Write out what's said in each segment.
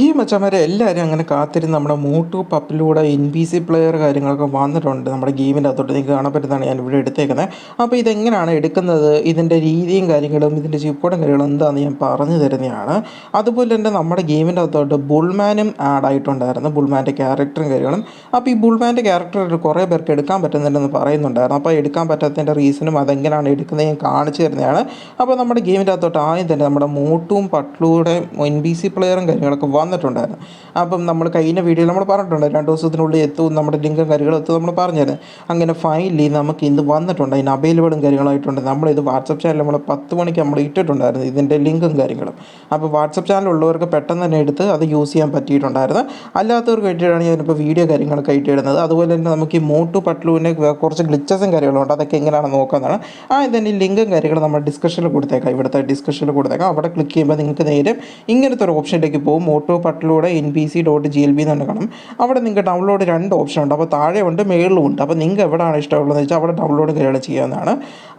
ഈ മച്ചന്മാരെ എല്ലാവരും അങ്ങനെ കാത്തിരുന്ന് നമ്മുടെ മോട്ടു പപ്പിലൂടെ NPC പ്ലെയർ കാര്യങ്ങളൊക്കെ വന്നിട്ടുണ്ട് നമ്മുടെ ഗെയിമിൻ്റെ അകത്തോട്ട്. നിങ്ങൾക്ക് കാണാൻ പറ്റുന്നതാണ് ഞാൻ ഇവിടെ എടുത്തേക്കുന്നത്. അപ്പോൾ ഇതെങ്ങനെയാണ് എടുക്കുന്നത്, ഇതിൻ്റെ രീതിയും കാര്യങ്ങളും ഇതിൻ്റെ ചിപ്പോടും കാര്യങ്ങളും എന്താണെന്ന് ഞാൻ പറഞ്ഞു തരുന്നതാണ്. അതുപോലെ തന്നെ നമ്മുടെ ഗെയിമിൻ്റെ അകത്തോട്ട് ബുൾമാനും ആഡ് ആയിട്ടുണ്ടായിരുന്നു, ബുൾമാൻ്റെ ക്യാരക്ടറും കാര്യങ്ങളും. അപ്പോൾ ഈ ബുൾമാൻ്റെ ക്യാരക്ടർ കുറേ പേർക്ക് എടുക്കാൻ പറ്റുന്നുണ്ടെന്ന് പറയുന്നുണ്ടായിരുന്നു. അപ്പോൾ എടുക്കാൻ പറ്റാത്തതിൻ്റെ റീസണും അതെങ്ങനെയാണ് എടുക്കുന്നത് ഞാൻ കാണിച്ചു തരുന്നതാണ്. അപ്പോൾ നമ്മുടെ ഗെയിമിൻ്റെ അകത്തോട്ട് ആദ്യം തന്നെ നമ്മുടെ മോട്ടും പട്ടിലൂടെ NPC പ്ലെയറും കാര്യങ്ങളൊക്കെ വന്നിട്ടുണ്ടായിരുന്നു. അപ്പം നമ്മൾ കഴിഞ്ഞ വീഡിയോയിൽ നമ്മൾ പറഞ്ഞിട്ടുണ്ട് 2 ദിവസത്തിനുള്ളിൽ എത്തും, നമ്മുടെ ലിങ്കും കാര്യങ്ങളും എത്തും നമ്മൾ പറഞ്ഞായിരുന്നു. അങ്ങനെ ഫൈനലി നമുക്ക് ഇന്ന് വന്നിട്ടുണ്ട്, അതിന് അവൈലബിളും കാര്യങ്ങളായിട്ടുണ്ട്. നമ്മളിത് വാട്സപ്പ് ചാനൽ നമ്മൾ 10 മണിക്ക് നമ്മൾ ഇട്ടിട്ടുണ്ടായിരുന്നു ഇതിൻ്റെ ലിങ്കും കാര്യങ്ങളും. അപ്പോൾ വാട്സപ്പ് ചാനലുള്ളവർക്ക് പെട്ടെന്ന് തന്നെ എടുത്ത് അത് യൂസ് ചെയ്യാൻ പറ്റിയിട്ടുണ്ടായിരുന്നു. അല്ലാത്തവർക്ക് വേണ്ടിയിട്ടാണ് ഞാനിപ്പോൾ വീഡിയോ കാര്യങ്ങളൊക്കെ ഇട്ടിടുന്നത്. അതുപോലെ തന്നെ നമുക്ക് ഈ മോട്ടു പട്ലുവിൻ്റെ കുറച്ച് ഗ്ലിച്ചസും കാര്യങ്ങളുണ്ട്, അതൊക്കെ എങ്ങനെയാണ് നോക്കാമെന്നാണ്. ഇതിൻ്റെ ലിങ്കും കാര്യങ്ങളും നമ്മൾ ഡിസ്ക്രിപ്ഷനിൽ കൊടുത്തേക്കാം, ഇവിടുത്തെ ഡിസ്ക്രിപ്ഷനിൽ കൊടുത്തേക്കാം. അവിടെ ക്ലിക്ക് ചെയ്യുമ്പോൾ നിങ്ങൾക്ക് നേരെ ഇങ്ങനത്തെ ഒരു ഓപ്ഷനിലേക്ക് പോകും. മോട്ടു പട്ടിലൂടെ NPC.glb എന്ന് കാണും. അവിടെ നിങ്ങൾക്ക് ഡൗൺലോഡ് 2 ഓപ്ഷൻ ഉണ്ട്. അപ്പോൾ താഴെ ഉണ്ട്, മേളിലും ഉണ്ട്. അപ്പോൾ നിങ്ങൾക്ക് എവിടെയാണ് ഇഷ്ടമുള്ളതെന്ന് വെച്ചാൽ അവിടെ ഡൗൺലോഡ് കാര്യങ്ങൾ ചെയ്യാവുന്നതാണ്.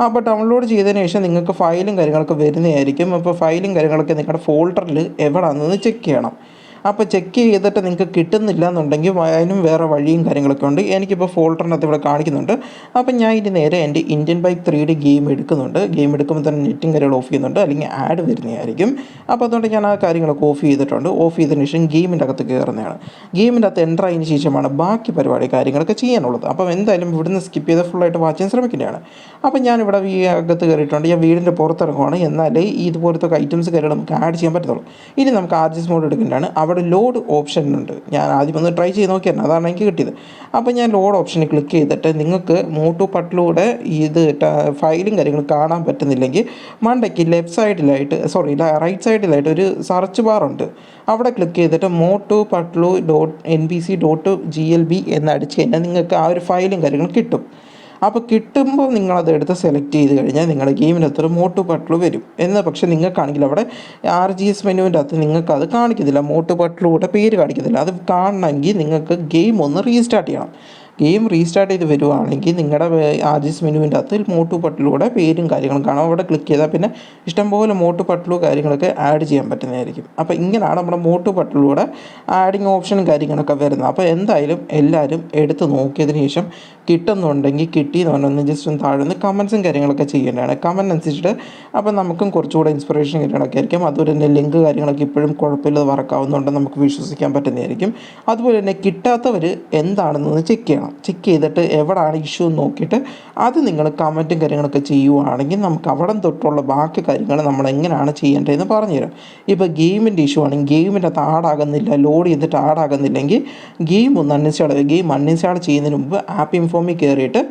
അപ്പോൾ ഡൗൺലോഡ് ചെയ്തതിന് ശേഷം നിങ്ങൾക്ക് ഫയലും കാര്യങ്ങളൊക്കെ വരുന്നതായിരിക്കും. അപ്പോൾ ഫയലും കാര്യങ്ങളൊക്കെ നിങ്ങളുടെ ഫോൾഡറിൽ എവിടെയാണെന്ന് ചെക്ക് ചെയ്യണം. അപ്പോൾ ചെക്ക് ചെയ്തിട്ട് നിങ്ങൾക്ക് കിട്ടുന്നില്ല എന്നുണ്ടെങ്കിൽ അതിനും വേറെ വഴിയും കാര്യങ്ങളൊക്കെ ഉണ്ട്. എനിക്കിപ്പോൾ ഫോൾഡറിനകത്ത് ഇവിടെ കാണിക്കുന്നുണ്ട്. അപ്പം ഞാൻ ഇനി നേരെ എൻ്റെ ഇന്ത്യൻ ബൈക്ക് 3D ഗെയിം എടുക്കുന്നുണ്ട്. ഗെയിം എടുക്കുമ്പോൾ തന്നെ നെറ്റും കാര്യങ്ങൾ ഓഫ് ചെയ്യുന്നുണ്ട്, അല്ലെങ്കിൽ ആഡ് വരുന്നതായിരിക്കും. അപ്പോൾ അതുകൊണ്ട് ഞാൻ ആ കാര്യങ്ങളൊക്കെ ഓഫ് ചെയ്തിട്ടുണ്ട്. ഓഫ് ചെയ്തതിന് ശേഷം ഗെയിമിൻ്റെ അകത്ത് കയറുന്നതാണ്. ഗെയിമിൻ്റെ അകത്ത് എൻ്റർ ആയതിന് ശേഷമാണ് ബാക്കി പരിപാടി കാര്യങ്ങളൊക്കെ ചെയ്യാനുള്ളത്. അപ്പം എന്തായാലും ഇവിടുന്ന് സ്കിപ്പ് ചെയ്ത് ഫുള്ളായിട്ട് വാച്ച് ചെയ്യാൻ ശ്രമിക്കുന്നതാണ്. അപ്പം ഞാനിവിടെ ഈ അകത്ത് കയറിയിട്ടുണ്ട്. ഞാൻ വീടിൻ്റെ പുറത്തിറങ്ങുവാണ്, എന്നാലേ ഇതുപോലത്തെ ഐറ്റംസ് കാര്യങ്ങൾ നമുക്ക് ആഡ് ചെയ്യാൻ പറ്റത്തുള്ളൂ. ഇനി നമുക്ക് RGS മോഡ് എടുക്കേണ്ടതാണ്. അവിടെ ലോഡ് ഓപ്ഷൻ ഉണ്ട്. ഞാൻ ആദ്യം ഒന്ന് ട്രൈ ചെയ്ത് നോക്കിയായിരുന്നു, അതാണ് എനിക്ക് കിട്ടിയത്. അപ്പോൾ ഞാൻ ലോഡ് ഓപ്ഷനിൽ ക്ലിക്ക് ചെയ്തിട്ട് നിങ്ങൾക്ക് മോട്ടു പട്ടിലൂടെ ഇത് ഫയലും കാര്യങ്ങളും കാണാൻ പറ്റുന്നില്ലെങ്കിൽ മണ്ടയ്ക്ക് റൈറ്റ് സൈഡിലായിട്ട് ഒരു സെർച്ച് ബാർ ഉണ്ട്. അവിടെ ക്ലിക്ക് ചെയ്തിട്ട് മോട്ടു പട്ലു .NPC.glb എന്നടിച്ച് കഴിഞ്ഞാൽ നിങ്ങൾക്ക് ആ ഒരു ഫയലും കാര്യങ്ങളും കിട്ടും. അപ്പോൾ കിട്ടുമ്പോൾ നിങ്ങളത് എടുത്ത് സെലക്ട് ചെയ്ത് കഴിഞ്ഞാൽ നിങ്ങളുടെ ഗെയിമിനകത്തൊരു മോട്ടു പട്ലു വരും. എന്നാൽ പക്ഷേ നിങ്ങൾക്കാണെങ്കിൽ അവിടെ RGS മെനുവിൻ്റെ അകത്ത് നിങ്ങൾക്കത് കാണിക്കത്തില്ല, മോട്ടു പട്ലുയുടെ പേര് കാണിക്കത്തില്ല. അത് കാണണമെങ്കിൽ നിങ്ങൾക്ക് ഗെയിം ഒന്ന് റീസ്റ്റാർട്ട് ചെയ്യണം. ഗെയിം റീസ്റ്റാർട്ട് ചെയ്ത് വരുവാണെങ്കിൽ നിങ്ങളുടെ RGS മെനുവിൻ്റെ അകത്ത് മോട്ടു പട്ലുയുടെ പേരും കാര്യങ്ങളും കാണാം. അവിടെ ക്ലിക്ക് ചെയ്താൽ പിന്നെ ഇഷ്ടംപോലെ മോട്ടു പട്ലു കാര്യങ്ങളൊക്കെ ആഡ് ചെയ്യാൻ പറ്റുന്നതായിരിക്കും. അപ്പോൾ ഇങ്ങനെയാണ് നമ്മുടെ മോട്ടു പട്ലുയുടെ ആഡിങ് ഓപ്ഷനും കാര്യങ്ങളൊക്കെ വരുന്നത്. അപ്പോൾ എന്തായാലും എല്ലാവരും എടുത്ത് നോക്കിയതിന് ശേഷം കിട്ടുന്നുണ്ടെങ്കിൽ കിട്ടിയെന്നുണ്ടെന്ന് ജസ്റ്റ് ഒന്ന് താഴെ നിന്ന് കമൻസും കാര്യങ്ങളൊക്കെ ചെയ്യേണ്ടതാണ്. കമൻറ്റ് അനുസരിച്ചിട്ട് അപ്പോൾ നമുക്കും കുറച്ചുകൂടെ ഇൻസ്പിറേഷൻ കാര്യങ്ങളൊക്കെ ആയിരിക്കും. അതുപോലെ തന്നെ ലിങ്ക് കാര്യങ്ങളൊക്കെ ഇപ്പോഴും കുഴപ്പമില്ലാതെ വർക്കാവുന്നുണ്ടെന്ന് നമുക്ക് വിശ്വസിക്കാൻ പറ്റുന്നതായിരിക്കും. അതുപോലെ തന്നെ കിട്ടാത്തവർ എന്താണെന്നൊന്ന് ചെക്ക് ചെയ്യണം. ചെക്ക് ചെയ്തിട്ട് എവിടെയാണ് ഇഷ്യൂ എന്ന് നോക്കിയിട്ട് അത് നിങ്ങൾ കമൻറ്റും കാര്യങ്ങളൊക്കെ ചെയ്യുവാണെങ്കിൽ നമുക്ക് അവിടെ തൊട്ടുള്ള ബാക്കി കാര്യങ്ങൾ നമ്മൾ എങ്ങനെയാണ് ചെയ്യേണ്ടതെന്ന് പറഞ്ഞുതരാം. ഇപ്പോൾ ഗെയിമിൻ്റെ ഇഷ്യൂ ആണെങ്കിൽ ഗെയിമിൻ്റെ അകത്ത് ആഡാകുന്നില്ല, ലോഡ് ചെയ്തിട്ട് ആഡാകുന്നില്ലെങ്കിൽ ഗെയിം ഒന്ന് അൺഇൻസ്റ്റാൾ ചെയ്യുന്നതിന് മുമ്പ് ആപ്പ് ഇൻഫോമിൽ കയറിയിട്ട്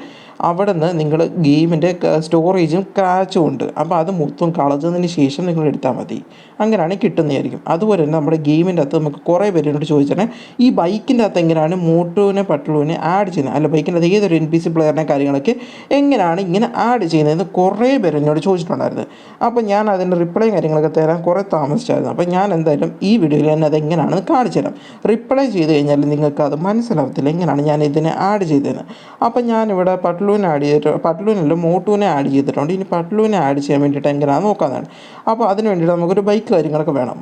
അവിടെ നിന്ന് നിങ്ങൾ ഗെയിമിൻ്റെ സ്റ്റോറേജും ക്രാച്ചും ഉണ്ട്. അപ്പോൾ അത് മൊത്തം കളഞ്ഞതിന് ശേഷം നിങ്ങൾ എടുത്താൽ മതി, അങ്ങനെയാണ് കിട്ടുന്നതായിരിക്കും. അതുപോലെ തന്നെ നമ്മുടെ ഗെയിമിൻ്റെ അകത്ത് നമുക്ക് കുറേ പേരോട് ചോദിച്ചാൽ ഈ ബൈക്കിൻ്റെ അകത്ത് എങ്ങനെയാണ് മോട്ടുവിനെ പട്ലുവിനെ ആഡ് ചെയ്യുന്നത്, അല്ല ബൈക്കിൻ്റെ അകത്ത് ഏതൊരു NPC പ്ലെയറിനെ കാര്യങ്ങളൊക്കെ എങ്ങനെയാണ് ഇങ്ങനെ ആഡ് ചെയ്യുന്നതെന്ന് കുറേ പേര് എന്നോട് ചോദിച്ചിട്ടുണ്ടായിരുന്നു. അപ്പോൾ ഞാൻ അതിൻ്റെ റിപ്ലൈ കാര്യങ്ങളൊക്കെ തരാൻ കുറേ താമസിച്ചായിരുന്നു. അപ്പോൾ ഞാൻ എന്തായാലും ഈ വീഡിയോയിൽ തന്നെ അതെങ്ങനെയാണെന്ന് കാണിച്ചു തരാം. റിപ്ലൈ ചെയ്ത് കഴിഞ്ഞാൽ നിങ്ങൾക്ക് അത് മനസ്സിലാവത്തില്ല എങ്ങനെയാണ് ഞാൻ ഇതിനെ ആഡ് ചെയ്തതെന്ന്. അപ്പം ഞാനിവിടെ മോട്ടുവിനെ ആഡ് ചെയ്തിട്ടുണ്ട്. ഇനി പട്ലുവിനെ ആഡ് ചെയ്യാൻ വേണ്ടിയിട്ട് എങ്ങനെയാണെന്ന് നോക്കാമെന്നാണ്. അപ്പോൾ അതിന് വേണ്ടിയിട്ട് നമുക്കൊരു ബൈക്ക് കാര്യങ്ങളൊക്കെ വേണം.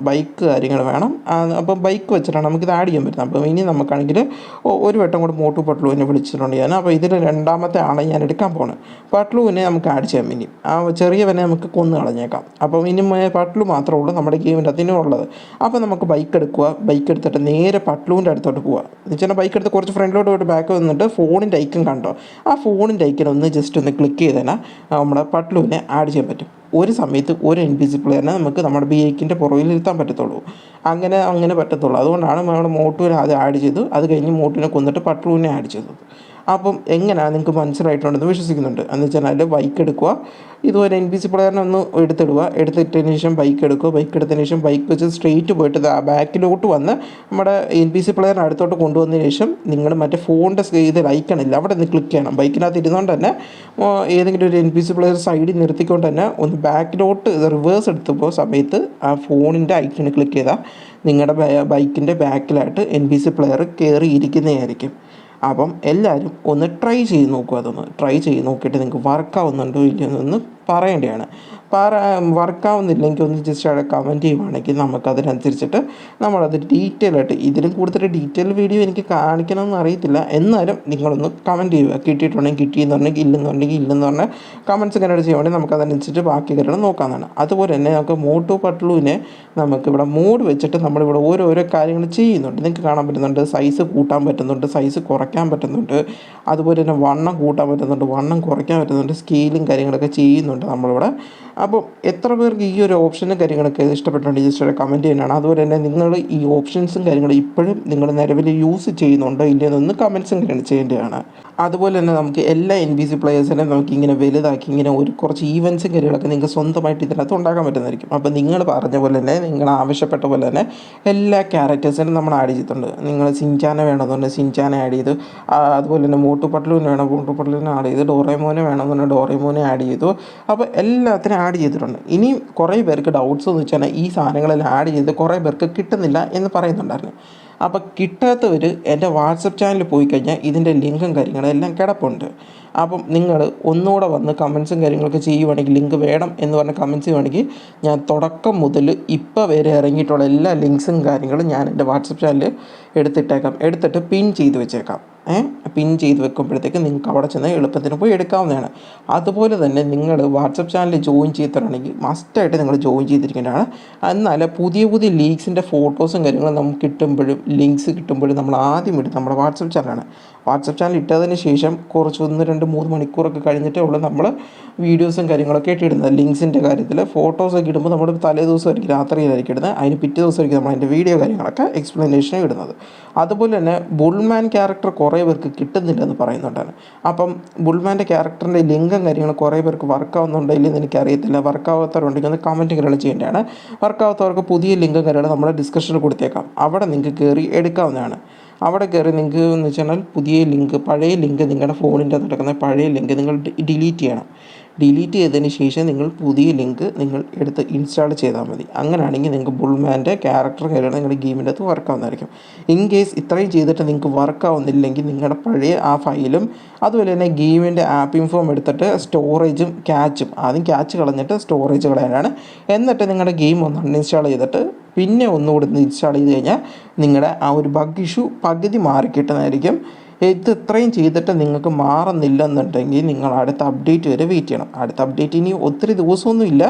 അപ്പോൾ ബൈക്ക് വെച്ചിട്ടാണ് നമുക്കിത് ആഡ് ചെയ്യാൻ പറ്റുന്നത്. അപ്പോൾ ഇനി നമുക്കാണെങ്കിൽ ഒരു വട്ടം കൂടെ മോട്ടു പട്ലുവിനെ വിളിച്ചിട്ടുണ്ട് ഞാൻ. അപ്പോൾ ഇതിൽ രണ്ടാമത്തെ ആളെ ഞാൻ എടുക്കാൻ പോകുന്നത്. പട്ലുവിനെ നമുക്ക് ആഡ് ചെയ്യാൻ വേണ്ടി ചെറിയവനെ നമുക്ക് കൊന്നു കളഞ്ഞേക്കാം. അപ്പം ഇനി പട്ലു മാത്രമേ ഉള്ളൂ നമ്മുടെ ഗെയിമിൻ്റെ അതിനുള്ളത്. അപ്പോൾ നമുക്ക് ബൈക്ക് എടുത്തിട്ട് നേരെ പട്ലുവിൻ്റെ അടുത്തോട്ട് പോവുക. എന്ന് വെച്ചാൽ ബൈക്ക് എടുത്ത് കുറച്ച് ഫ്രണ്ടിലോട്ട് പോയിട്ട് ബാക്ക് വന്നിട്ട് ഫോണിൻ്റെ ഐക്കൺ കണ്ടോ, ആ ഫോണിൻ്റെ ഐക്കൺ ജസ്റ്റ് ഒന്ന് ക്ലിക്ക് ചെയ്താൽ നമ്മുടെ പട്ലുവിനെ ആഡ് ചെയ്യാൻ പറ്റും. ഒരു സമയത്ത് ഒരു NPC പ്ലെയറിനെ നമുക്ക് നമ്മുടെ ബൈക്കിൻ്റെ പുറകിൽ ഇരുത്താൻ പറ്റത്തുള്ളൂ. അങ്ങനെ പറ്റത്തുള്ളൂ. അതുകൊണ്ടാണ് നമ്മൾ മോട്ടുവിനെ ആദ്യം ആഡ് ചെയ്തു, അത് കഴിഞ്ഞ് മോട്ടുവിനെ കൊന്നിട്ട് പട്ലുവിനെ ആഡ് ചെയ്തത്. അപ്പം എങ്ങനെയാണ് നിങ്ങൾക്ക് മനസ്സിലായിട്ടുണ്ടെന്ന് വിശ്വസിക്കുന്നുണ്ട്. എന്ന് വെച്ചാൽ ബൈക്ക് എടുക്കുക, ഇതുപോലെ NPC പ്ലെയറിനെ ഒന്ന് എടുത്തിട്ടതിന് ശേഷം ബൈക്ക് എടുത്തതിന് ശേഷം ബൈക്ക് വെച്ച് സ്ട്രെയിറ്റ് പോയിട്ട് ബാക്കിലോട്ട് വന്ന് നമ്മുടെ NPC പ്ലെയറിന് അടുത്തോട്ട് കൊണ്ടുവന്നതിന് ശേഷം നിങ്ങൾ മറ്റേ ഫോണിൻ്റെ ഇതിൽ ഐക്കണില്ല അവിടെ നിന്ന് ക്ലിക്ക് ചെയ്യണം. ബൈക്കിനകത്ത് ഇരുന്നുകൊണ്ട് തന്നെ ഏതെങ്കിലും ഒരു NPC പ്ലെയർ സൈഡിൽ നിർത്തിക്കൊണ്ട് തന്നെ ഒന്ന് ബാക്കിലോട്ട് റിവേഴ്സ് എടുത്തപ്പോൾ സമയത്ത് ആ ഫോണിൻ്റെ ഐക്കണിൽ ക്ലിക്ക് ചെയ്താൽ നിങ്ങളുടെ ബൈക്കിൻ്റെ ബാക്കിലായിട്ട് NPC പ്ലെയർ കയറി ഇരിക്കുന്നതായിരിക്കും. അപ്പം എല്ലാവരും ഒന്ന് ട്രൈ ചെയ്ത് നോക്കുക. അതൊന്ന് ട്രൈ ചെയ്ത് നോക്കിയിട്ട് നിങ്ങൾക്ക് വർക്കാവുന്നുണ്ടോ ഇല്ലയോ എന്നൊന്ന് പറയേണ്ടതാണ്. വർക്കാവുന്നില്ലെങ്കിൽ ഒന്ന് ജസ്റ്റ് അവിടെ കമൻറ്റ് ചെയ്യുവാണെങ്കിൽ നമുക്കതിനനുസരിച്ചിട്ട് നമ്മളത് ഡീറ്റെയിൽ ആയിട്ട് ഇതിലും കൂടുതൽ ഡീറ്റെയിൽ വീഡിയോ എനിക്ക് കാണിക്കണമെന്ന് അറിയത്തില്ല. എന്നാലും നിങ്ങളൊന്ന് കമൻറ്റ് ചെയ്യുക. കിട്ടിയിട്ടുണ്ടെങ്കിൽ കിട്ടിയെന്ന് പറഞ്ഞെങ്കിൽ ഇല്ലെന്നുണ്ടെങ്കിൽ ഇല്ലെന്ന് പറഞ്ഞാൽ കമൻറ്റ്സ് ഇങ്ങനെ ചെയ്യുവാണെങ്കിൽ നമുക്കതനുസരിച്ച് ബാക്കി കാര്യങ്ങൾ നോക്കാമെന്നാണ്. അതുപോലെ തന്നെ നമുക്ക് മോട്ടു പട്ലുവിനെ നമുക്കിവിടെ മോഡ് വെച്ചിട്ട് നമ്മളിവിടെ ഓരോരോ കാര്യങ്ങൾ ചെയ്യുന്നുണ്ട്. നിങ്ങൾക്ക് കാണാൻ പറ്റുന്നുണ്ട്, സൈസ് കൂട്ടാൻ പറ്റുന്നുണ്ട്, സൈസ് കുറയ്ക്കാൻ പറ്റുന്നുണ്ട്, അതുപോലെ തന്നെ വണ്ണം കൂട്ടാൻ പറ്റുന്നുണ്ട്, വണ്ണം കുറയ്ക്കാൻ പറ്റുന്നുണ്ട്, സ്കെയിലും കാര്യങ്ങളൊക്കെ ചെയ്യുന്നുണ്ട് നമ്മളിവിടെ. അപ്പോൾ എത്ര പേർക്ക് ഈ ഒരു ഓപ്ഷനും കാര്യങ്ങളൊക്കെ ഇഷ്ടപ്പെട്ടുണ്ടെങ്കിൽ ജസ്റ്റ് ഒരു കമൻറ്റ് ചെയ്യാനാണ്. അതുപോലെ തന്നെ നിങ്ങൾ ഈ ഓപ്ഷൻസും കാര്യങ്ങളും ഇപ്പോഴും നിങ്ങൾ നിലവിൽ യൂസ് ചെയ്യുന്നുണ്ടോ ഇല്ലയെന്നൊന്ന് കമൻറ്റ്സും കാര്യങ്ങൾ ചെയ്യേണ്ടതാണ്. അതുപോലെ തന്നെ നമുക്ക് എല്ലാ NPC പ്ലേയേഴ്സിനെ നമുക്കിങ്ങനെ വലുതാക്കി ഇങ്ങനെ കുറച്ച് ഈവൻറ്റ്സും കാര്യങ്ങളൊക്കെ നിങ്ങൾക്ക് സ്വന്തമായിട്ട് ഇതിനകത്ത് ഉണ്ടാക്കാൻ പറ്റുന്നതായിരിക്കും. അപ്പോൾ നിങ്ങൾ പറഞ്ഞ പോലെ തന്നെ നിങ്ങൾ ആവശ്യപ്പെട്ട പോലെ തന്നെ എല്ലാ ക്യാരക്ടേഴ്സിനും നമ്മൾ ആഡ് ചെയ്തിട്ടുണ്ട്. നിങ്ങൾ സിൻചാനെ വേണമെന്നുണ്ടെങ്കിൽ സിൻചാനെ ആഡ് ചെയ്തു, അതുപോലെ തന്നെ മോട്ടു പട്ലുവിനെ വേണം മോട്ടു പട്ലുവിനെ ആഡ് ചെയ്തു, ഡോറേമോനെ വേണമെന്നുണ്ടെങ്കിൽ ഡോറേമോനെ ആഡ് ചെയ്തു. അപ്പോൾ എല്ലാത്തിനും ആഡ് ചെയ്തിട്ടുണ്ട്. ഇനി കുറേ പേർക്ക് ഡൗട്ട്സ് എന്ന് വെച്ചാൽ ഈ സാധനങ്ങളെല്ലാം ആഡ് ചെയ്ത് കുറേ പേർക്ക് കിട്ടുന്നില്ല എന്ന് പറയുന്നുണ്ടായിരുന്നു. അപ്പോൾ കിട്ടാത്തവർ എൻ്റെ വാട്സപ്പ് ചാനലിൽ പോയി കഴിഞ്ഞാൽ ഇതിൻ്റെ ലിങ്കും കാര്യങ്ങളും എല്ലാം കിടപ്പുണ്ട്. അപ്പം നിങ്ങൾ ഒന്നുകൂടെ വന്ന് കമൻസും കാര്യങ്ങളൊക്കെ ചെയ്യുവാണെങ്കിൽ, ലിങ്ക് വേണം എന്ന് പറഞ്ഞ് കമൻസ് ചെയ്യുവാണെങ്കിൽ ഞാൻ തുടക്കം മുതൽ ഇപ്പോൾ വരെ ഇറങ്ങിയിട്ടുള്ള എല്ലാ ലിങ്ക്സും കാര്യങ്ങളും ഞാൻ എൻ്റെ വാട്സപ്പ് ചാനലിൽ എടുത്തിട്ട് പിൻ ചെയ്ത് വെച്ചേക്കാം. പിൻ ചെയ്ത് വെക്കുമ്പോഴത്തേക്ക് നിങ്ങൾക്ക് അവിടെ ചെന്ന് എളുപ്പത്തിന് പോയി എടുക്കാവുന്നതാണ്. അതുപോലെ തന്നെ നിങ്ങൾ വാട്സപ്പ് ചാനലിൽ ജോയിൻ ചെയ്തിട്ടുണ്ടെങ്കിൽ മസ്റ്റായിട്ട് നിങ്ങൾ ജോയിൻ ചെയ്തിരിക്കേണ്ടതാണ്. എന്നാൽ പുതിയ ലീഗ്സിൻ്റെ ഫോട്ടോസും കാര്യങ്ങളും നമുക്ക് കിട്ടുമ്പോഴും ലിങ്ക്സ് കിട്ടുമ്പോഴും നമ്മൾ ആദ്യം ഇടും നമ്മുടെ വാട്സപ്പ് ചാനലാണ്. വാട്സപ്പ് ചാനൽ ഇട്ടതിന് ശേഷം കുറച്ച് 1, 2, 3 മണിക്കൂറൊക്കെ കഴിഞ്ഞിട്ടേ ഉള്ളൂ നമ്മൾ വീഡിയോസും കാര്യങ്ങളൊക്കെ ഇട്ടിടുന്നത്. ലിങ്ക്സിൻ്റെ കാര്യത്തിൽ ഫോട്ടോസൊക്കെ ഇടുമ്പോൾ നമ്മൾ തലേ ദിവസമായിരിക്കും, രാത്രിയിലായിരിക്കും ഇടുന്നത്. അതിന് പിറ്റേ ദിവസമായിരിക്കും നമ്മൾ അതിൻ്റെ വീഡിയോ കാര്യങ്ങളൊക്കെ എക്സ്പ്ലനേഷൻ ഇടുന്നത്. അതുപോലെ തന്നെ ബുൾമാൻ ക്യാരക്ടർ കുറേ പേർക്ക് കിട്ടുന്നില്ലെന്ന് പറയുന്നുണ്ടാണ്. അപ്പം ബുൾമാൻ്റെ ക്യാരക്ടറിൻ്റെ ലിങ്കും കാര്യങ്ങളും കുറേ പേർക്ക് വർക്കാവുന്നുണ്ടോ ഇല്ലെന്ന് എനിക്കറിയത്തില്ല. വർക്കാവാത്തവരുണ്ടെങ്കിൽ ഒന്ന് കമൻറ്റ് കാര്യങ്ങൾ ചെയ്യേണ്ടതാണ്. വർക്കാവാത്തവർക്ക് പുതിയ ലിങ്കും കാര്യങ്ങൾ നമ്മൾ ഡിസ്കഷനിൽ കൊടുത്തേക്കാം. അവിടെ നിങ്ങൾക്ക് കയറി എടുക്കാവുന്നതാണ്. അവിടെ കയറി നിങ്ങൾക്ക് എന്ന് വെച്ചാൽ പുതിയ ലിങ്ക്, പഴയ ലിങ്ക്, നിങ്ങളുടെ ഫോണിൻ്റെ അകത്ത് കിടക്കുന്ന പഴയ ലിങ്ക് നിങ്ങൾ ഡിലീറ്റ് ചെയ്യണം. ഡിലീറ്റ് ചെയ്തതിന് ശേഷം നിങ്ങൾ പുതിയ ലിങ്ക് നിങ്ങൾ എടുത്ത് ഇൻസ്റ്റാൾ ചെയ്താൽ മതി. അങ്ങനെയാണെങ്കിൽ നിങ്ങൾക്ക് ബുൾമാൻ്റെ ക്യാരക്ടർ കാര്യങ്ങൾ നിങ്ങളുടെ ഗെയിമിൻ്റെ അകത്ത് വർക്കാവുന്നതായിരിക്കും. ഇൻ കേസ് ഇത്രയും ചെയ്തിട്ട് നിങ്ങൾക്ക് വർക്കാവുന്നില്ലെങ്കിൽ നിങ്ങളുടെ പഴയ ആ ഫയലും അതുപോലെ തന്നെ ഗെയിമിൻ്റെ ആപ്പ് ഇൻഫോം എടുത്തിട്ട് സ്റ്റോറേജും ക്യാച്ചും, ആദ്യം ക്യാച്ച് കളഞ്ഞിട്ട് സ്റ്റോറേജ് കളയാനാണ്. എന്നിട്ട് നിങ്ങളുടെ ഗെയിം ഒന്ന് അൺഇൻസ്റ്റാൾ ചെയ്തിട്ട് പിന്നെ ഒന്നുകൂടി ഇൻസ്റ്റാൾ ചെയ്ത് കഴിഞ്ഞാൽ നിങ്ങളുടെ ആ ഒരു ബഗ് ഇഷ്യൂ പകുതി മാറിക്കിട്ടുന്നതായിരിക്കും. ഇത് ഇത്രയും ചെയ്തിട്ട് നിങ്ങൾക്ക് മാറുന്നില്ലെന്നുണ്ടെങ്കിൽ നിങ്ങൾ അടുത്ത അപ്ഡേറ്റ് വരെ വെയിറ്റ് ചെയ്യണം. അടുത്ത അപ്ഡേറ്റ് ഇനി ഒത്തിരി ദിവസമൊന്നുമില്ല,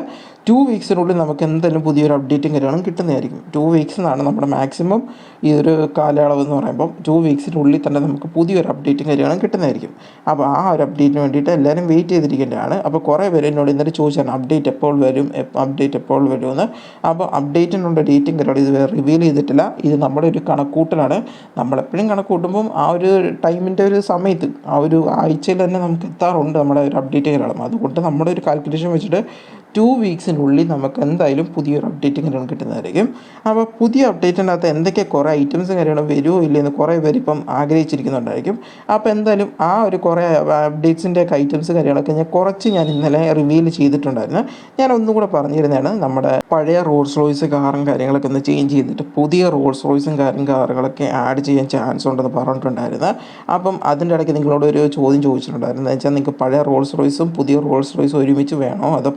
2 വീക്സിനുള്ളിൽ നമുക്ക് എന്തായാലും പുതിയൊരു അപ്ഡേറ്റും കാര്യങ്ങളും കിട്ടുന്നതായിരിക്കും. 2 വീക്സ് എന്നാണ് നമ്മുടെ മാക്സിമം ഈ ഒരു കാലയളവ് എന്ന് പറയുമ്പം. 2 വീക്സിനുള്ളിൽ തന്നെ നമുക്ക് പുതിയൊരു അപ്ഡേറ്റും കാര്യങ്ങളും കിട്ടുന്നതായിരിക്കും. അപ്പോൾ ആ ഒരു അപ്ഡേറ്റിന് വേണ്ടിയിട്ട് എല്ലാവരും വെയിറ്റ് ചെയ്തിരിക്കേണ്ടതാണ്. അപ്പോൾ കുറേ പേര് എന്നോട് ഇന്നലെ ചോദിച്ചാണ് അപ്ഡേറ്റ് എപ്പോൾ വരും എന്ന്. അപ്പോൾ അപ്ഡേറ്റിനുള്ള ഡേറ്റും കാര്യങ്ങളും ഇത് റിവീൽ ചെയ്തിട്ടില്ല. ഇത് നമ്മുടെ ഒരു കണക്കൂട്ടലാണ്. നമ്മളെപ്പോഴും കണക്കൂട്ടുമ്പം ആ ഒരു ടൈമിൻ്റെ ഒരു സമയത്ത് ആ ഒരു ആഴ്ചയിൽ തന്നെ നമുക്ക് എത്താറുണ്ട് നമ്മുടെ ഒരു അപ്ഡേറ്റ് കാര്യങ്ങളും. അതുകൊണ്ട് നമ്മുടെ ഒരു കാൽക്കുലേഷൻ വെച്ചിട്ട് 2 വീക്സിനുള്ളിൽ നമുക്ക് എന്തായാലും പുതിയൊരു അപ്ഡേറ്റും കാര്യങ്ങളും കിട്ടുന്നതായിരിക്കും. അപ്പോൾ പുതിയ അപ്ഡേറ്റിൻ്റെ അകത്ത് എന്തൊക്കെ കുറേ ഐറ്റംസും കാര്യങ്ങളും വരുമോ ഇല്ലയെന്ന് കുറേ പേര് ഇപ്പം ആഗ്രഹിച്ചിരിക്കുന്നുണ്ടായിരിക്കും. അപ്പോൾ എന്തായാലും ആ ഒരു കുറേ അപ്ഡേറ്റ്സിൻ്റെ ഐറ്റംസ് കാര്യങ്ങളൊക്കെ ഞാൻ ഇന്നലെ റിവീൽ ചെയ്തിട്ടുണ്ടായിരുന്നു. ഞാൻ ഒന്നും കൂടെ പറഞ്ഞിരുന്നതാണ്, നമ്മുടെ പഴയ റോൾസ് റോയ്സ് കാറും കാര്യങ്ങളൊക്കെ ഒന്ന് ചേഞ്ച് ചെയ്തിട്ട് പുതിയ റോൾസ് റോയ്സും കാറുകളൊക്കെ ആഡ് ചെയ്യാൻ ചാൻസ് ഉണ്ടെന്ന് പറഞ്ഞിട്ടുണ്ടായിരുന്നു. അപ്പം അതിൻ്റെ ഇടയ്ക്ക് നിങ്ങളോട് ഒരു ചോദ്യം ചോദിച്ചിട്ടുണ്ടായിരുന്നു. എന്ന് വെച്ചാൽ നിങ്ങൾക്ക് പഴയ റോൾസ് റോയ്സും പുതിയ റോൾസ് റോയ്സും ഒരുമിച്ച് വേണോ, അതോ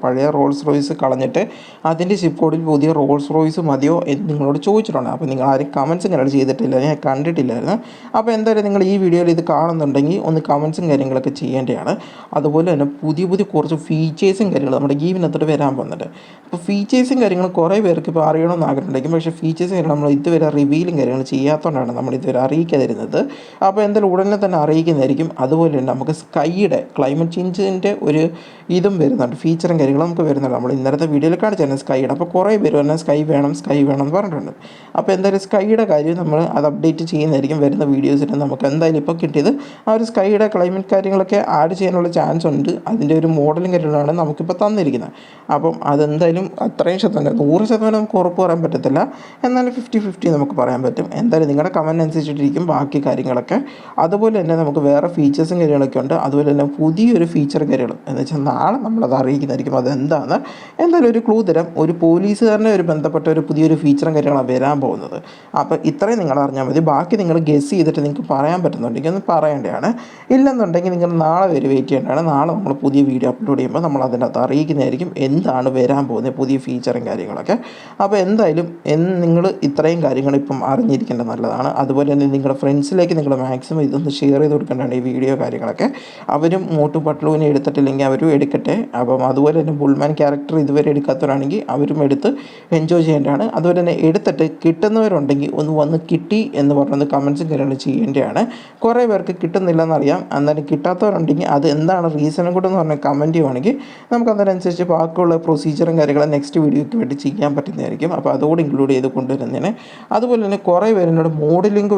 പഴയ റോൾസ് റോയ്സ് കളഞ്ഞിട്ട് അതിൻ്റെ ഷിപ്പ് കോഡിൽ പുതിയ റോൾസ് റോയ്സ് മതിയോ എന്ന് നിങ്ങളോട് ചോദിച്ചിട്ടുണ്ട്. അപ്പോൾ നിങ്ങൾ ആരും കമൻസും കാര്യങ്ങൾ ചെയ്തിട്ടില്ല, ഞാൻ കണ്ടിട്ടില്ലായിരുന്നു. അപ്പോൾ എന്തായാലും നിങ്ങൾ ഈ വീഡിയോയിൽ ഇത് കാണുന്നുണ്ടെങ്കിൽ ഒന്ന് കമൻസും കാര്യങ്ങളൊക്കെ ചെയ്യേണ്ടതാണ്. അതുപോലെ തന്നെ പുതിയ കുറച്ച് ഫീച്ചേഴ്സും കാര്യങ്ങളും നമ്മുടെ ഗെയിമിനകത്തോട്ട് വരാൻ പോകുന്നുണ്ട്. അപ്പോൾ ഫീച്ചേഴ്സും കാര്യങ്ങളും കുറേ പേർക്ക് ഇപ്പോൾ അറിയണമെന്ന് ആഗ്രഹമുണ്ടെങ്കിൽ, പക്ഷേ ഫീച്ചേഴ്സും കാര്യങ്ങൾ നമ്മൾ ഇതുവരെ റിവീലും കാര്യങ്ങൾ ചെയ്യാത്തതുകൊണ്ടാണ് നമ്മൾ ഇതുവരെ അറിയിക്കാതിരുന്നത്. അപ്പോൾ എന്തായാലും ഉടനെ തന്നെ അറിയിക്കുന്നതായിരിക്കും. അതുപോലെ തന്നെ നമുക്ക് സ്കൈയുടെ ക്ലൈമറ്റ് ചേഞ്ചിൻ്റെ ഒരു ഇതും വരുന്നുണ്ട്, ഫീച്ചറും കാര്യങ്ങളും നമുക്ക് വരുന്നുണ്ട്. നമ്മൾ ഇന്നലത്തെ വീഡിയോയിൽ കാണിച്ചായിരുന്നു സ്കൈയുടെ. അപ്പോൾ കുറേ പേര് തന്നെ സ്കൈ വേണം എന്ന് പറഞ്ഞിട്ടുണ്ട്. അപ്പോൾ എന്തായാലും സ്കൈയുടെ കാര്യം നമ്മൾ അത് അപ്ഡേറ്റ് ചെയ്യുന്നതായിരിക്കും വരുന്ന വീഡിയോസിൽ. നമുക്ക് എന്തായാലും ഇപ്പോൾ കിട്ടിയത് ആ ഒരു സ്കൈയുടെ ക്ലൈമറ്റ് കാര്യങ്ങളൊക്കെ ആഡ് ചെയ്യാനുള്ള ചാൻസ് ഉണ്ട്. അതിൻ്റെ ഒരു മോഡലും കാര്യങ്ങളാണ് നമുക്കിപ്പോൾ തന്നിരിക്കുന്നത്. അപ്പം അതെന്തായാലും അത്രയും 100% നമുക്ക് ഉറപ്പ് പറയാൻ പറ്റത്തില്ല, എന്നാലും 50-50 നമുക്ക് പറയാൻ പറ്റും. എന്തായാലും നിങ്ങളുടെ കമൻറ്റ് അനുസരിച്ചിട്ടിരിക്കും ബാക്കി കാര്യങ്ങളൊക്കെ. അതുപോലെ തന്നെ നമുക്ക് വേറെ ഫീച്ചേഴ്സും കാര്യങ്ങളൊക്കെ ഉണ്ട്. അതുപോലെ തന്നെ പുതിയൊരു ഫീച്ചർ കാര്യങ്ങളും എന്ന് വെച്ചാൽ നാളെ നമ്മളത് അറിയിക്കുന്നതായിരിക്കും. അതെന്താണ്. എന്തായാലും ഒരു ക്ലൂ തരാം. ഒരു പോലീസുകാരനെ ബന്ധപ്പെട്ട ഒരു പുതിയൊരു ഫീച്ചറും കാര്യങ്ങളാണ് വരാൻ പോകുന്നത്. അപ്പോൾ ഇത്രയും നിങ്ങൾ അറിഞ്ഞാൽ മതി. ബാക്കി നിങ്ങൾ ഗസ് ചെയ്തിട്ട് നിങ്ങൾക്ക് പറയാൻ പറ്റുന്നുണ്ടെങ്കിൽ ഒന്ന് പറയേണ്ടതാണ്. ഇല്ലെന്നുണ്ടെങ്കിൽ നിങ്ങൾ നാളെ വരെ വെയിറ്റ് ചെയ്യേണ്ടതാണ്. നാളെ നമ്മൾ പുതിയ വീഡിയോ അപ്ലോഡ് ചെയ്യുമ്പോൾ നമ്മൾ അതിനകത്ത് അറിയിക്കുന്നതായിരിക്കും എന്താണ് വരാൻ പോകുന്നത്, പുതിയ ഫീച്ചറും കാര്യങ്ങളൊക്കെ. അപ്പോൾ എന്തായാലും നിങ്ങൾ ഇത്രയും കാര്യങ്ങൾ ഇപ്പം അറിഞ്ഞിരിക്കേണ്ടത് നല്ലതാണ്. അതുപോലെ തന്നെ നിങ്ങളുടെ ഫ്രണ്ട്സിലേക്ക് നിങ്ങൾ മാക്സിമം ഇതൊന്ന് ഷെയർ ചെയ്ത് കൊടുക്കേണ്ടതാണ് ഈ വീഡിയോ കാര്യങ്ങളൊക്കെ. അവരും മോട്ടു പട്ലുവിനെ എടുത്തിട്ടില്ലെങ്കിൽ അവരും എടുക്കട്ടെ. അപ്പം അതുപോലെ തന്നെ ബുൾമാൻ ക്യാരക്ടർ ഇതുവരെ എടുക്കാത്തവരാണെങ്കിൽ അവരും എടുത്ത് എൻജോയ് ചെയ്യേണ്ടതാണ്. അതുപോലെ തന്നെ എടുത്തിട്ട് കിട്ടുന്നവരുണ്ടെങ്കിൽ ഒന്ന് വന്ന് കിട്ടി എന്ന് പറഞ്ഞത് കമൻസും കാര്യങ്ങൾ ചെയ്യേണ്ടതാണ്. കുറേ പേർക്ക് കിട്ടുന്നില്ലെന്നറിയാം. എന്നാലും കിട്ടാത്തവരുണ്ടെങ്കിൽ അത് എന്താണ് റീസണും കൂടെ എന്ന് പറഞ്ഞാൽ കമൻറ്റ് ചെയ്യുവാണെങ്കിൽ നമുക്ക് അതിനനുസരിച്ച് ബാക്കിയുള്ള പ്രൊസീജിയറും കാര്യങ്ങളും നെക്സ്റ്റ് വീഡിയോയ്ക്ക് വേണ്ടി ചെയ്യാൻ പറ്റുന്നതായിരിക്കും. അപ്പോൾ അതുകൂടി ഇൻക്ലൂഡ് ചെയ്ത് കൊണ്ടുവരുന്നതിന്. അതുപോലെ തന്നെ കുറേ പേരെന്നോട് മോഡ് ലിങ്ക്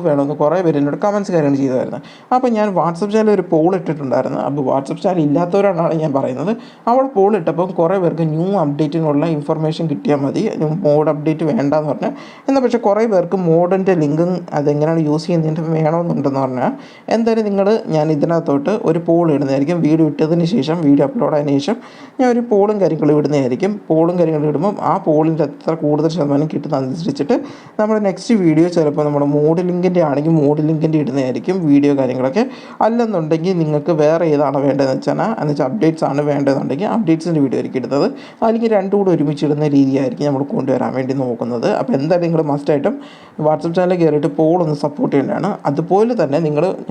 വേണമെന്ന് കുറേ പേരെന്നോട് കമൻസ് കാര്യങ്ങൾ ചെയ്തായിരുന്നു. അപ്പോൾ ഞാൻ വാട്സപ്പ് ചാനൽ ഒരു പോൾ ഇട്ടിട്ടുണ്ടായിരുന്നു. അപ്പോൾ വാട്സപ്പ് ചാനൽ ഇല്ലാത്തവരാണ് ഞാൻ പറയുന്നത്. അവിടെ പോൾ ഇട്ടപ്പം കുറേ പേർക്ക് ന്യൂ അപ്ഡേറ്റിനുള്ള ഇൻഫർമേഷൻ കിട്ടിയാൽ മതി, മോഡ് അപ്ഡേറ്റ് വേണ്ടെന്ന് പറഞ്ഞാൽ. എന്നാൽ പക്ഷേ കുറേ പേർക്ക് മോഡിൻ്റെ ലിങ്കും അതെങ്ങനെയാണ് യൂസ് ചെയ്യുന്നതിൻ്റെ വേണമെന്നുണ്ടെന്ന് പറഞ്ഞാൽ എന്തായാലും ഞാൻ ഇതിനകത്തോട്ട് ഒരു പോൾ ഇടുന്നതായിരിക്കും. വീഡിയോ ഇട്ടതിന് ശേഷം, വീഡിയോ അപ്ലോഡ് ആയതിനു ശേഷം ഞാൻ ഒരു പോളും കാര്യങ്ങളും ഇടുന്നതായിരിക്കും. പോളും കാര്യങ്ങളും ഇടുമ്പം ആ പോളിൻ്റെ എത്ര കൂടുതൽ ശതമാനം കിട്ടുന്നതനുസരിച്ചിട്ട് നമ്മുടെ നെക്സ്റ്റ് വീഡിയോ ചിലപ്പോൾ നമ്മുടെ മോഡ് ലിങ്കിൻ്റെ ആണെങ്കിൽ മോഡ് ലിങ്കിൻ്റെ ഇടുന്നതായിരിക്കും വീഡിയോ കാര്യങ്ങളൊക്കെ. അല്ലെന്നുണ്ടെങ്കിൽ നിങ്ങൾക്ക് വേറെ ഏതാണ് വേണ്ടതെന്ന് വെച്ചാൽ അപ്ഡേറ്റ്സ് ആണ് വേണ്ടതെന്നുണ്ടെങ്കിൽ അപ്ഡേറ്റ്സിൻ്റെ വീഡിയോ ആയിരിക്കും ഇടുന്നത്. അല്ലെങ്കിൽ രണ്ടും കൂടെ ഒരുമിച്ചിടുന്ന രീതിയായിരിക്കും നമ്മൾ കൊണ്ടുവരാൻ വേണ്ടി നോക്കുന്നത്. അപ്പോൾ എന്തായാലും നിങ്ങൾ മസ്റ്റായിട്ടും വാട്സപ്പ് ചാനലിൽ കയറിയിട്ട് പോൾ ഒന്ന് സപ്പോർട്ട് ചെയ്യേണ്ടതാണ്. അതുപോലെ തന്നെ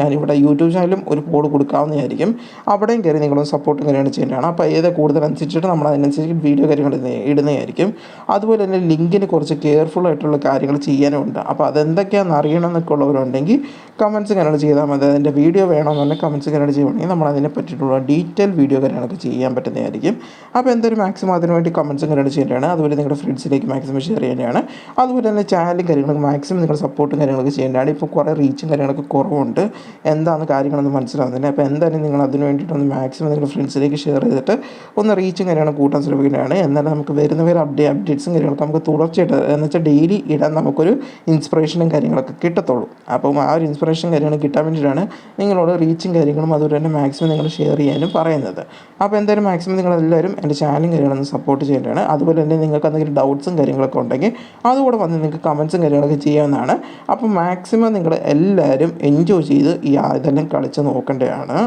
ഞാനിവിടെ യൂട്യൂബ് ചാനലും ഒരു പോൾ കൊടുക്കാവുന്നതായിരിക്കും. അവിടെയും കയറി നിങ്ങളൊന്ന് സപ്പോർട്ടും കാര്യങ്ങൾ ചെയ്യേണ്ടതാണ്. അപ്പോൾ ഏത് കൂടുതലനുസരിച്ചിട്ട് നമ്മൾ അതിനനുസരിച്ച് വീഡിയോ കാര്യങ്ങൾ ഇടുന്നതായിരിക്കും. അതുപോലെ തന്നെ ലിങ്കിന് കുറച്ച് കെയർഫുൾ ആയിട്ടുള്ള കാര്യങ്ങൾ ചെയ്യാനുണ്ട്. അപ്പോൾ അതെന്തൊക്കെയാണെന്ന് അറിയണമെന്നൊക്കെ ഉള്ളവരുണ്ടെങ്കിൽ കമൻസ് കാര്യങ്ങൾ ചെയ്താൽ മതി. അതിൻ്റെ വീഡിയോ വേണമെന്നുണ്ടെങ്കിൽ കമൻസ് കാര്യങ്ങൾ ചെയ്യുകയാണെങ്കിൽ നമ്മൾ അതിനെ പറ്റിയിട്ടുള്ള ഡീറ്റെയിൽ വീഡിയോ കാര്യങ്ങളൊക്കെ ചെയ്യാൻ പറ്റുന്നതായിരിക്കും. അപ്പോൾ എന്തായാലും മാക്സിമം അതിനുവേണ്ടി കമൻസും കാര്യങ്ങൾ ചെയ്യേണ്ടതാണ്. അതുപോലെ നിങ്ങളുടെ ഫ്രണ്ട്സിലേക്ക് മാക്സിമം ഷെയർ ചെയ്യേണ്ടതാണ്. അതുപോലെ തന്നെ ചാനലും കാര്യങ്ങളൊക്കെ മാക്സിമം നിങ്ങൾ സപ്പോർട്ടും കാര്യങ്ങളൊക്കെ ചെയ്യേണ്ടതാണ്. ഇപ്പോൾ കുറേ റീച്ചും കാര്യങ്ങളൊക്കെ കുറവുണ്ട്, എന്താണ് കാര്യങ്ങളൊന്നും മനസ്സിലാവുന്നില്ല. അപ്പോൾ എന്തായാലും നിങ്ങൾ അതിന് വേണ്ടിയിട്ടൊന്ന് മാക്സിമം നിങ്ങളുടെ ഫ്രണ്ട്സിലേക്ക് ഷെയർ ചെയ്തിട്ട് ഒന്ന് റീച്ചും കാര്യങ്ങളും കൂട്ടാൻ ശ്രമിക്കേണ്ടതാണ്. എന്നാലും നമുക്ക് വരുന്നവരെ അപ്ഡേറ്റ്സും കാര്യങ്ങളൊക്കെ നമുക്ക് തുടർച്ചയായിട്ട് എന്ന് വെച്ചാൽ ഡെയിലി ഇടാൻ നമുക്കൊരു ഇൻസ്പിറേഷനും കാര്യങ്ങളൊക്കെ കിട്ടത്തുള്ളൂ. അപ്പം ആ ഒരു ഇൻസ്പിറേഷൻ കാര്യങ്ങൾ കിട്ടാൻ വേണ്ടിയിട്ടാണ് നിങ്ങളോട് റീച്ചും കാര്യങ്ങളും അതുപോലെ തന്നെ മാക്സിമം നിങ്ങൾ ഷെയർ ചെയ്യാനും പറയുന്നത്. അപ്പോൾ എന്തായാലും മാക്സിമം നിങ്ങളെല്ലാവരും എൻ്റെ ചാനലും കാര്യങ്ങളൊന്ന് സപ്പോർട്ട് ചെയ്യേണ്ടതാണ്. അതുപോലെ തന്നെ നിങ്ങൾക്ക് എന്തെങ്കിലും ഡൗട്ട്സും കാര്യങ്ങളൊക്കെ ഉണ്ടെങ്കിൽ അതുകൂടെ വന്ന് നിങ്ങൾക്ക് കമൻസും കാര്യങ്ങളൊക്കെ ചെയ്യാവുന്നതാണ്. അപ്പോൾ മാക്സിമം നിങ്ങൾ എല്ലാവരും എൻജോയ് ചെയ്ത് ഇതെല്ലാം കളിച്ച് നോക്കേണ്ടതാണ്.